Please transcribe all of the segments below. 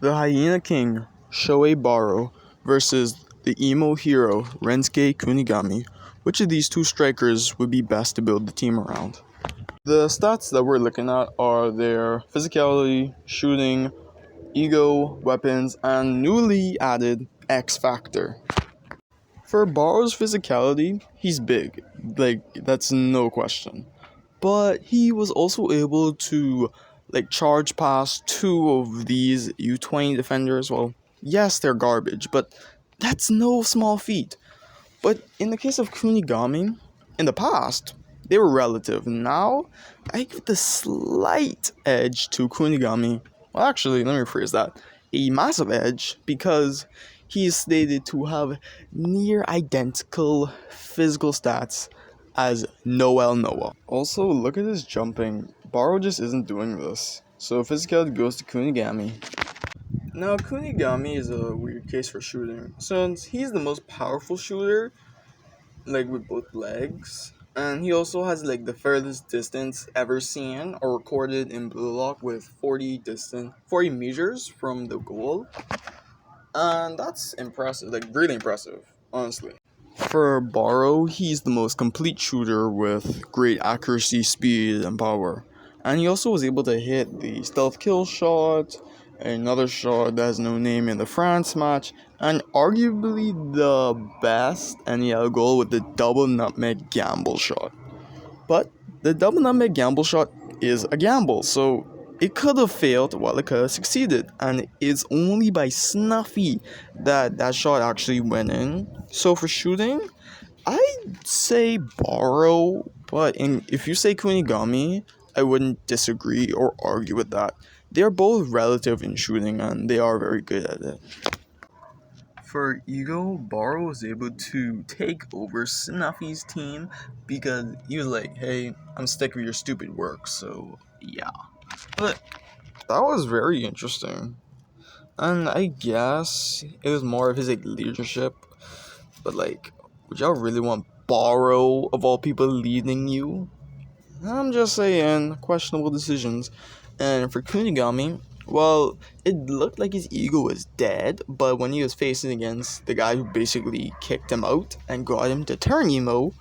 The Hyena King, Shoei Barou, versus the emo hero, Rensuke Kunigami. Which of these two strikers would be best to build the team around? The stats that we're looking at are their physicality, shooting, ego, weapons, and newly added X Factor. For Barou's physicality, he's big, that's no question. But he was also able to charge past two of these U20 defenders. Well, yes, they're garbage, but that's no small feat. But in the case of Kunigami, in the past, they were relative. Now, I give the slight edge to Kunigami. Well, actually, let me rephrase that. A massive edge, because he is stated to have near identical physical stats as Noah. Also, look at his jumping. Barou just isn't doing this. So physicality goes to Kunigami. Now, Kunigami is a weird case for shooting, since he's the most powerful shooter, with both legs, and he also has the furthest distance ever seen or recorded in Blue Lock with 40 meters from the goal, and that's impressive, really impressive, honestly. For Barou, he's the most complete shooter with great accuracy, speed, and power. And he also was able to hit the stealth kill shot, another shot that has no name in the France match, and arguably the best NEL goal with the double nutmeg gamble shot. But the double nutmeg gamble shot is a gamble, so it could have failed while it could have succeeded, and it's only by Snuffy that shot actually went in. So for shooting, I'd say Barou, but if you say Kunigami, I wouldn't disagree or argue with that. They're both relative in shooting, and they are very good at it. For Ego, Barou was able to take over Snuffy's team because he was like, hey, I'm sick of your stupid work, so yeah. But that was very interesting. And I guess it was more of his leadership. But would y'all really want Barou of all people leading you? I'm just saying, questionable decisions. And for Kunigami, well, it looked like his ego was dead, but when he was facing against the guy who basically kicked him out and got him to turn emo,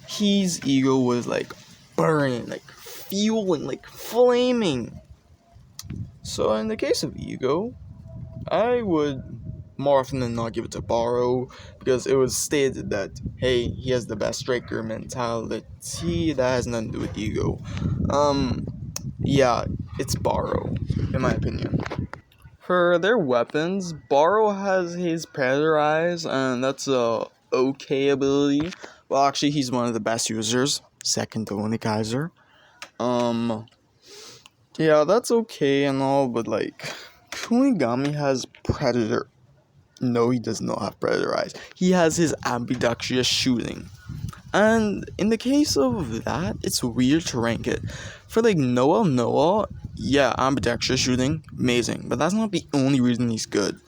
his ego was burning, fueling, flaming. So in the case of ego, I would more often than not give it to Barou, because it was stated that, hey, he has the best striker mentality. That has nothing to do with ego. Yeah, it's Barou, in my opinion. For their weapons, Barou has his Predator Eyes, and that's a okay ability. Well, actually, he's one of the best users, second to only Kaiser. Yeah, that's okay and all, but Kunigami has Predator. No, he does not have Predator Eyes. He has his ambidextrous shooting. And in the case of that, it's weird to rank it. For Noah, yeah, ambidextrous shooting, amazing. But that's not the only reason he's good.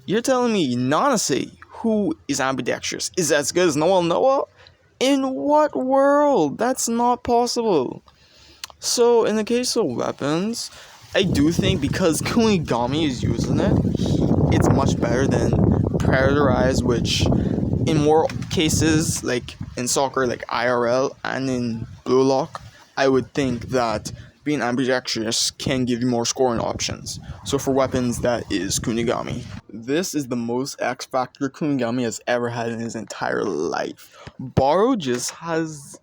You're telling me Nanase, who is ambidextrous, is as good as Noah? In what world? That's not possible. So in the case of weapons, I do think because Kunigami is using it, it's much better than Predator Eyes, which in more cases, in soccer, IRL, and in Blue Lock, I would think that being ambidextrous can give you more scoring options. So for weapons, that is Kunigami. This is the most X Factor Kunigami has ever had in his entire life. Barou just has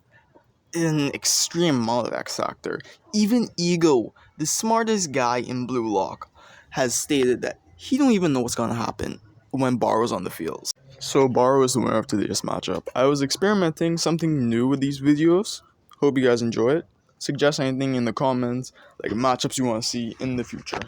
an extreme amount of X Factor. Even Ego, the smartest guy in Blue Lock, has stated that he don't even know what's gonna happen when Barou's on the field. So Barou is the winner of today's matchup. I was experimenting something new with these videos. Hope you guys enjoy it. Suggest anything in the comments, matchups you want to see in the future.